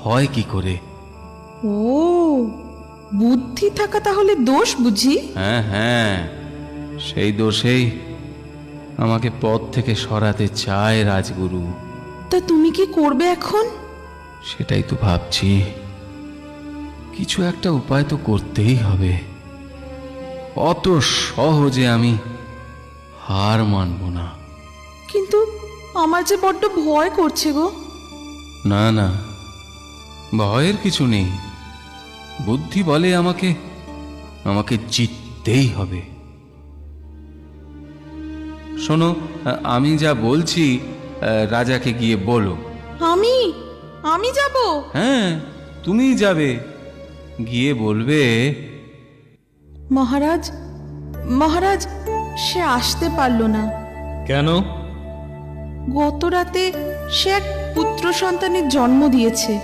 হয় কি করে? ও, বুদ্ধি থাকা তাহলে দোষ বুঝি? হ্যাঁ হ্যাঁ, সেই দোষেই আমাকে পথ থেকে সরাতে চায় রাজগুরু। তা তুমি কি করবে এখন? সেটাই তো ভাবছি, কিছু একটা উপায় তো করতেই হবে। অত সহজে আমি হার মানব না। কিন্তু আমার যে বড্ড ভয় করছে গো। না না, ভয়ের কিছু নেই। বুদ্ধি বলে আমাকে আমাকে জিততেই হবে। শোনো, আমি যা বলছি রাজাকে গিয়ে বলো। আমি আমি যাব? হ্যাঁ, তুমিই যাবে, গিয়ে বলবে, মহারাজ, মহারাজ, সে আসতে পারল না। কেন? গত রাতে সে এক পুত্র সন্তানের জন্ম দিয়েছে।